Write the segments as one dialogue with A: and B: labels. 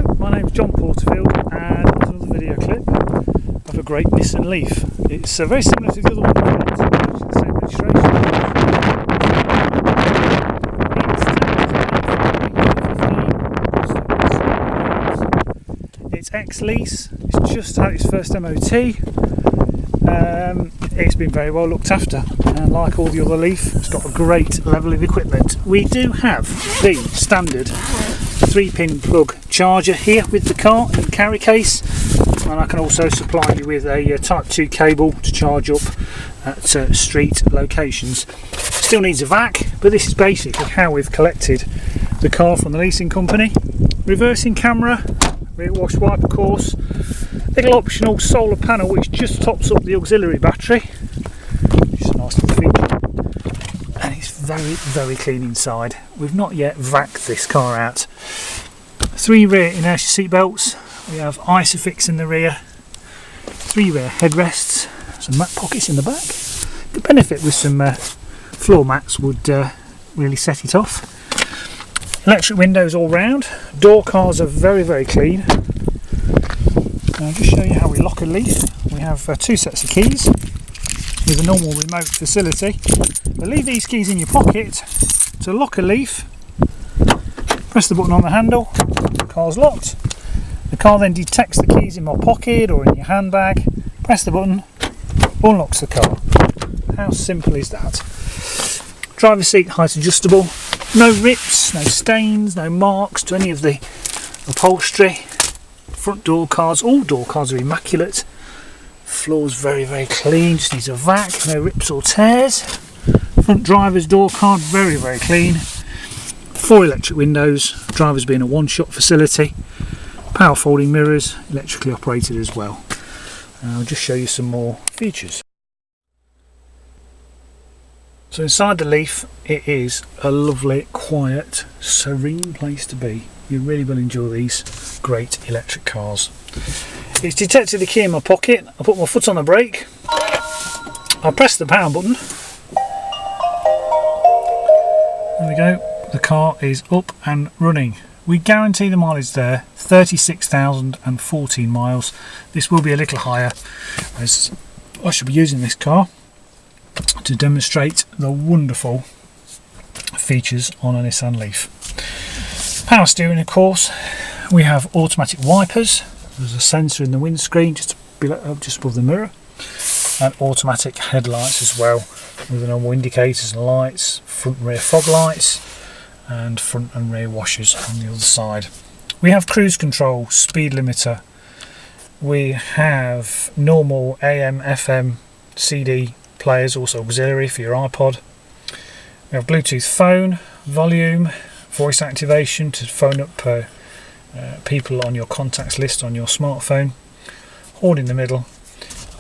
A: Hello, my name's John Porterfield and it's another video clip of a great Nissan Leaf. It's very similar to the other one we've got, it's the same registration. It's ex-lease, it's just had its first MOT. It's been very well looked after, and like all the other Leaf, it's got a great level of equipment. We do have the standard 3-pin plug charger here with the car in the carry case, and I can also supply you with a type 2 cable to charge up at street locations. Still needs a vac, but this is basically how we've collected the car from the leasing company. Reversing camera, rear wash wiper course, little optional solar panel which just tops up the auxiliary battery, which is a nice little feature, and it's very clean inside. We've not yet vacked this car out. 3 rear inertia seat belts, we have Isofix in the rear, 3 rear headrests, some mat pockets in the back. The benefit with some floor mats would really set it off. Electric windows all round, door cars are very clean. I'll just show you how we lock a Leaf. We have 2 sets of keys with a normal remote facility. But leave these keys in your pocket. To lock a Leaf, press the button on the handle, the car's locked. The car then detects the keys in my pocket or in your handbag, press the button, unlocks the car. How simple is that? Driver's seat height adjustable, no rips, no stains, no marks to any of the upholstery. Front door cards, all door cards are immaculate. Floor's very clean, just needs a vac, no rips or tears. Front driver's door card, very clean. 4 electric windows, driver's being a one-shot facility. Power folding mirrors, electrically operated as well. I'll just show you some more features. So inside the Leaf, it is a lovely, quiet, serene place to be. You really will enjoy these great electric cars. It's detected the key in my pocket. I put my foot on the brake. I press the power button. There we go. The car is up and running. We guarantee the mileage there, 36,014 miles. This will be a little higher, as I should be using this car to demonstrate the wonderful features on a Nissan Leaf. Power steering, of course. We have automatic wipers. There's a sensor in the windscreen just above the mirror, and automatic headlights as well, with the normal indicators and lights, front and rear fog lights, and front and rear washers on the other side. We have cruise control, speed limiter. We have normal AM, FM, CD players, also auxiliary for your iPod. We have Bluetooth phone, volume, voice activation to phone up people on your contacts list on your smartphone. Horn in the middle,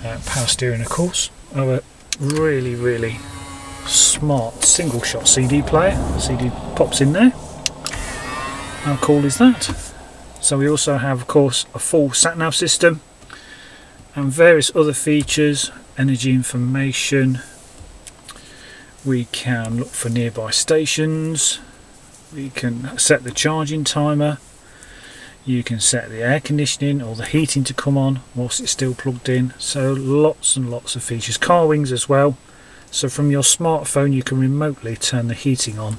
A: power steering, of course. A really smart single shot CD player. CD pops in there. How cool is that? So we also have, of course, a full sat-nav system and various other features, energy information. We can look for nearby stations. We can set the charging timer. You can set the air conditioning or the heating to come on whilst it's still plugged in. So lots and lots of features. Car wings as well. So from your smartphone you can remotely turn the heating on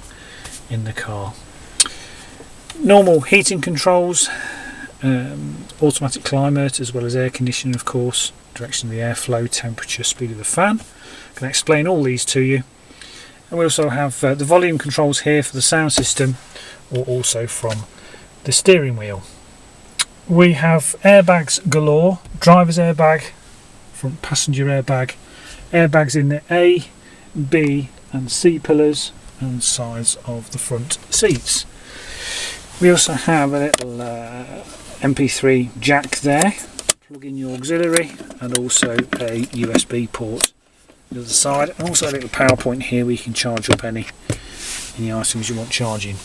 A: in the car. Normal heating controls, automatic climate as well as air conditioning, of course, direction of the airflow, temperature, speed of the fan. I can explain all these to you. And we also have the volume controls here for the sound system, or also from the steering wheel. We have airbags galore, driver's airbag, front passenger airbag, airbags in the A, B and C pillars and sides of the front seats. We also have a little MP3 jack there, plug in your auxiliary, and also a USB port on the other side, and also a little power point here where you can charge up any items you want charging.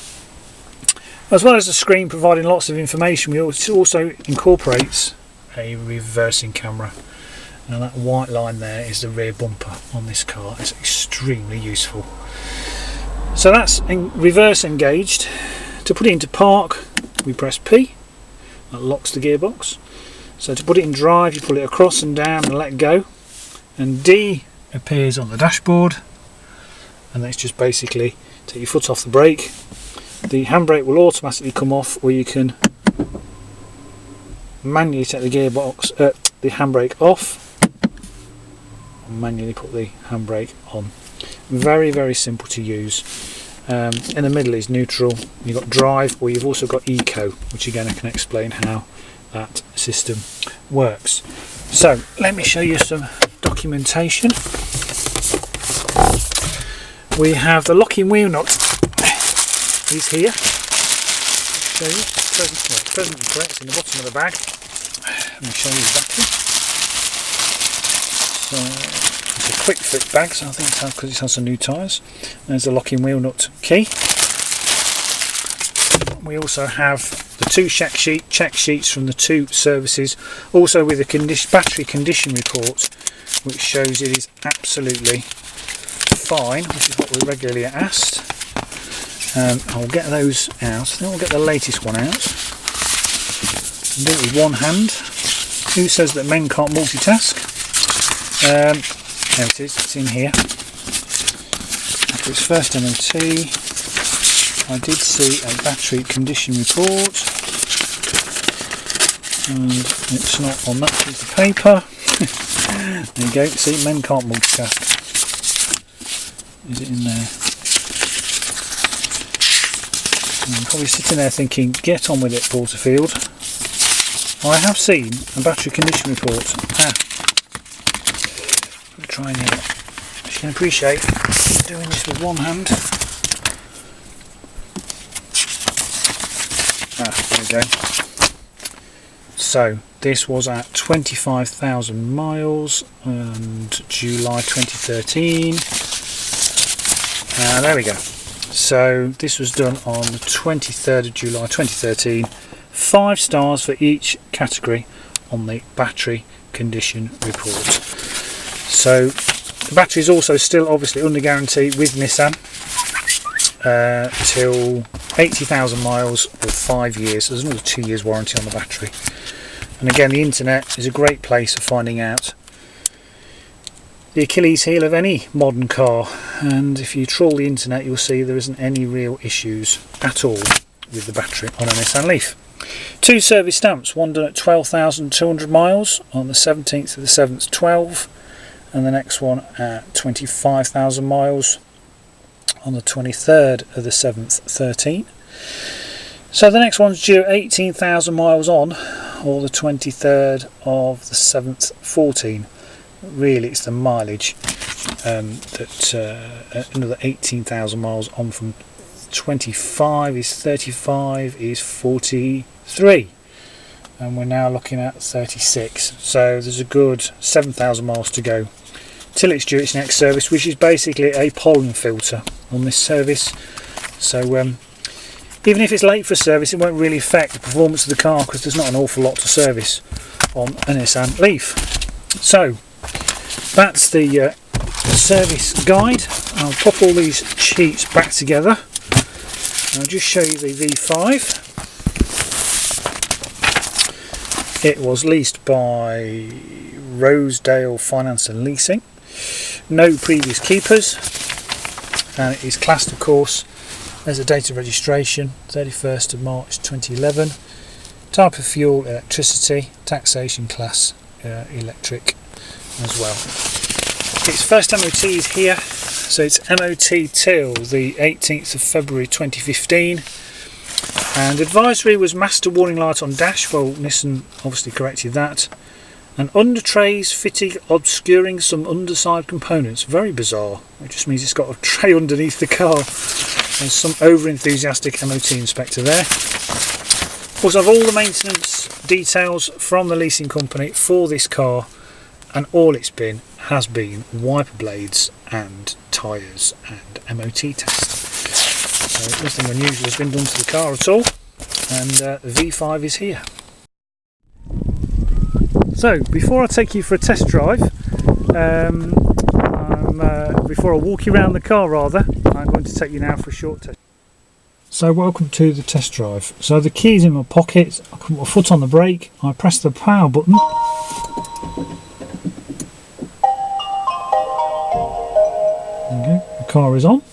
A: As well as the screen providing lots of information, it also incorporates a reversing camera. Now that white line there is the rear bumper on this car. It's extremely useful. So that's in reverse engaged. To put it into park, we press P. that locks the gearbox. So to put it in drive, you pull it across and down and let go, and D appears on the dashboard, and that's just basically take your foot off the brake. The handbrake will automatically come off, or you can manually take the gearbox, the handbrake off, and manually put the handbrake on. Very, very simple to use. In the middle is neutral, you've got drive, or you've also got eco, which again I can explain how that system works. So let me show you some documentation. We have the locking wheel nut is here. Show you, presently correct in the bottom of the bag. Let me show you exactly. So it's a quick fit bag, so I think it's because it has some new tyres. There's the locking wheel nut key. We also have the two check sheets from the two services, also with a battery condition report, which shows it is absolutely fine, which is what we regularly asked. I'll get those out. I think I'll get the latest one out. I'll do it with one hand. Who says that men can't multitask? There it is, it's in here. After its first MOT, I did see a battery condition report, and it's not on that piece of paper. There you go, see, men can't multitask. Is it in there? I'm probably sitting there thinking, get on with it, Porterfield. I have seen a battery condition report. Try and as you can appreciate, doing this with one hand. There we go. So this was at 25,000 miles and July 2013. There we go. So this was done on the 23rd of July 2013. 5 stars for each category on the battery condition report. So the battery is also still obviously under guarantee with Nissan till 80,000 miles or 5 years. So there's another 2 years warranty on the battery. And again, the internet is a great place for finding out the Achilles heel of any modern car, and if you trawl the internet you'll see there isn't any real issues at all with the battery on a Nissan Leaf. 2 service stamps, one done at 12,200 miles on the 17th of the 7th 12, and the next one at 25,000 miles on the 23rd of the 7th 13. So the next one's due 18,000 miles on, or the 23rd of the 7th 14. Really it's the mileage that another 18,000 miles on from 25 is 35 is 43, and we're now looking at 36, so there's a good 7,000 miles to go till it's due its next service, which is basically a pollen filter on this service. So even if it's late for service, it won't really affect the performance of the car because there's not an awful lot to service on a Nissan Leaf. So that's the service guide. I'll pop all these sheets back together. I'll just show you the V5. It was leased by Rosedale Finance and Leasing. No previous keepers, and it is classed, of course, as a date of registration 31st of March 2011. Type of fuel, electricity. Taxation class, electric as well. Its first MOT is here, so it's MOT till the 18th of February 2015, and advisory was master warning light on dash. Well, Nissan obviously corrected that, and under trays fitting obscuring some underside components. Very bizarre. It just means it's got a tray underneath the car. There's some over enthusiastic MOT inspector there. Also have all the maintenance details from the leasing company for this car, and all it's been has been wiper blades and tyres and MOT tests. So nothing unusual has been done to the car at all, and the V5 is here. So before I take you for a test drive, before I walk you around the car rather, I'm going to take you now for a short test. So welcome to the test drive. So the key's in my pocket, I put my foot on the brake, I press the power button. There you go, the car is on.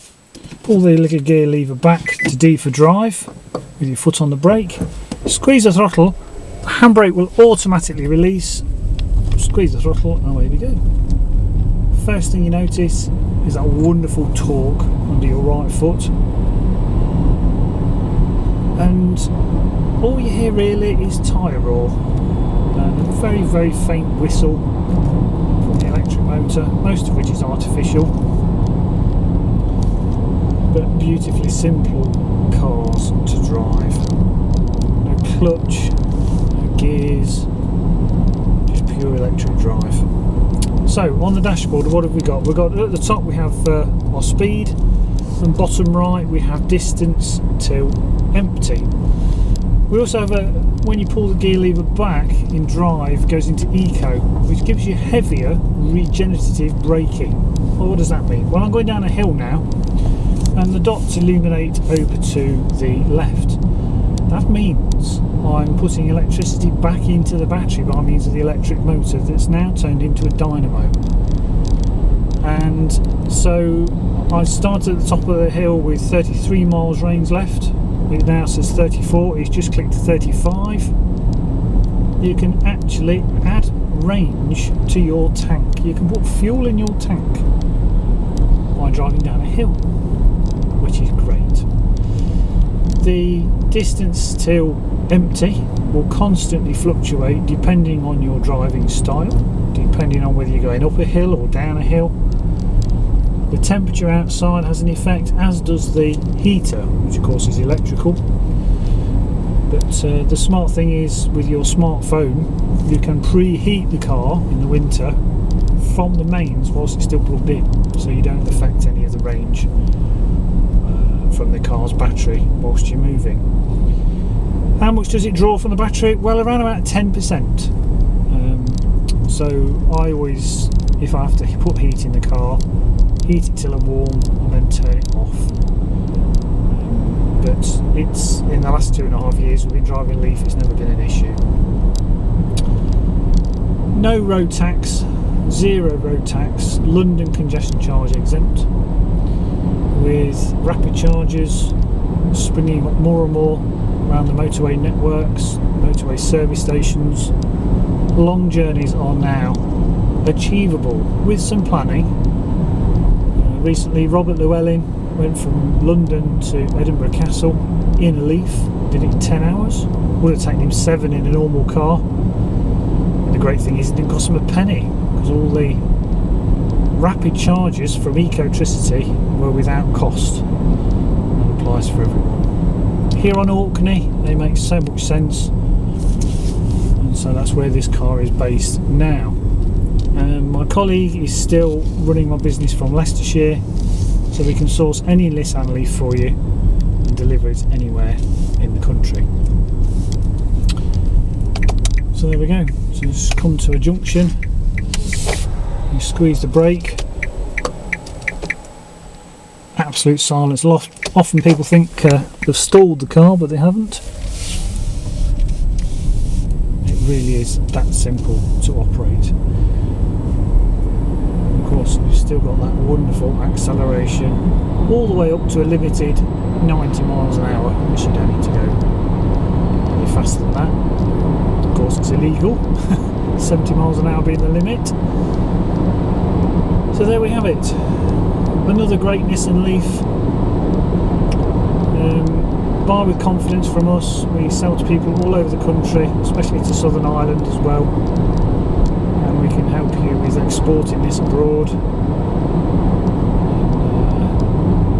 A: Pull the little gear lever back to D for drive with your foot on the brake. Squeeze the throttle, the handbrake will automatically release. Squeeze the throttle and away we go. First thing you notice is that wonderful torque under your right foot. And all you hear really is tyre roar and a very, very faint whistle from the electric motor, most of which is artificial, but beautifully simple cars to drive. No clutch, no gears, just pure electric drive. So on the dashboard, what have we got? We've got at the top we have our speed, and bottom right we have distance till empty. We also have when you pull the gear lever back in drive, goes into eco, which gives you heavier regenerative braking. Well, what does that mean? Well, I'm going down a hill now and the dots illuminate over to the left. That means I'm putting electricity back into the battery by means of the electric motor that's now turned into a dynamo. And so I started at the top of the hill with 33 miles range left. It now says 34, it's just clicked to 35. You can actually add range to your tank. You can put fuel in your tank by driving down a hill, which is great. The distance till empty will constantly fluctuate depending on your driving style, depending on whether you're going up a hill or down a hill. The temperature outside has an effect, as does the heater, which of course is electrical. But the smart thing is, with your smartphone, you can preheat the car in the winter from the mains whilst it's still plugged in, so you don't affect any of the range from the car's battery whilst you're moving. How much does it draw from the battery? Well, around about 10%. So I always, if I have to put heat in the car, heat it till I'm warm and then turn it off. But it's, in the last 2.5 years we've been driving Leaf, it's never been an issue. No road tax, 0 road tax, London congestion charge exempt, with rapid chargers springing up more and more around the motorway networks, motorway service stations. Long journeys are now achievable with some planning. Recently Robert Llewellyn went from London to Edinburgh Castle in a Leaf, did it in 10 hours. Would have taken him 7 in a normal car. And the great thing is it didn't cost him a penny, because all the rapid charges from Ecotricity were without cost. That applies for everyone. Here on Orkney they make so much sense, and so that's where this car is based now. My colleague is still running my business from Leicestershire, so we can source any Nissan Leaf for you and deliver it anywhere in the country. So there we go. So just come to a junction, you squeeze the brake, absolute silence. Often people think they've stalled the car, but they haven't. It really is that simple to operate. Of course, you've still got that wonderful acceleration all the way up to a limited 90 miles an hour, which you don't need to go any faster than that. Of course, it's illegal, 70 miles an hour being the limit. So there we have it. Another great Nissan Leaf. Buy with confidence from us. We sell to people all over the country, especially to Southern Ireland as well. And we can help you with exporting this abroad.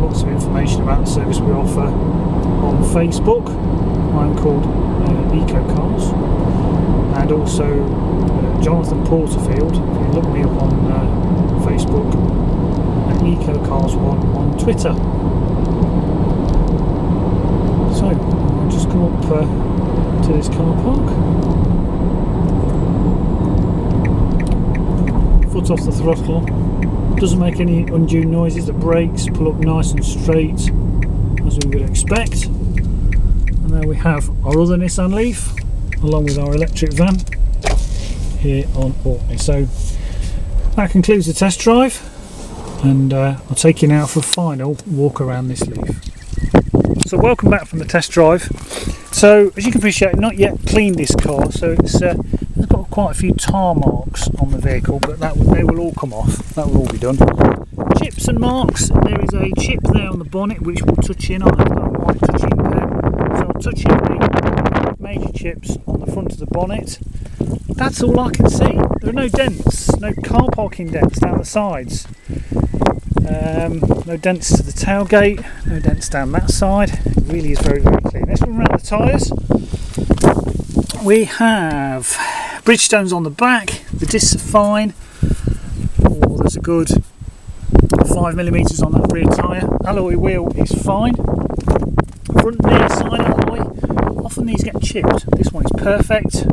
A: Lots of information about the service we offer on Facebook. I'm called Eco Cars, and also Jonathan Porterfield. If you look me up on Facebook, and Eco Cars 1 on Twitter. So I'll just come up to this car park. Foot off the throttle. Doesn't make any undue noises. The brakes pull up nice and straight. as we would expect. And there we have our other Nissan Leaf along with our electric van here on Orkney. So that concludes the test drive, and I'll take you now for a final walk around this Leaf. So welcome back from the test drive. So as you can appreciate, not yet cleaned this car, so it's got quite a few tar marks on the vehicle, but they will all come off. That will all be done. Chips and marks. There is a chip there on the bonnet which we'll touch in. I've got a white touching pen, so I'll touch in the major chips on the front of the bonnet. That's all I can see. There are no dents, no car parking dents down the sides. No dents to the tailgate, no dents down that side. It really is very, very clean. Let's run around the tyres. We have Bridgestones on the back. The discs are fine. Oh, there's a good 5mm on that rear tyre. Alloy wheel is fine. Front near side alloy. Often these get chipped. This one is perfect.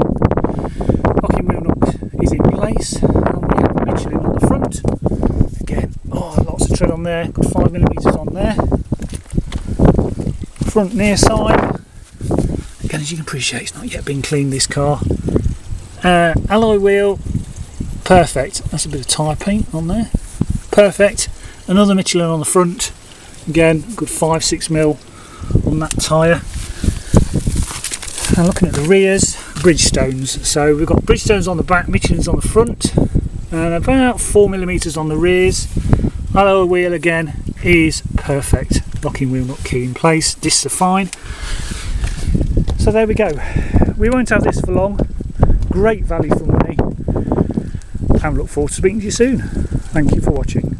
A: Locking wheel nut is in place. And we have Michelin on the front. Again, lots of tread on there. Good 5mm on there. Front near side. Again, as you can appreciate, it's not yet been cleaned, this car. Alloy wheel, perfect. That's a bit of tyre paint on there. Perfect. Another Michelin on the front. Again, good 5-6mm on that tyre. And looking at the rears, Bridgestones. So we've got Bridgestones on the back, Michelin's on the front, and about 4mm on the rears. Alloy wheel again is perfect. Locking wheel nut key in place. Discs are fine. So there we go. We won't have this for long. Great value for money. And look forward to speaking to you soon. Thank you for watching.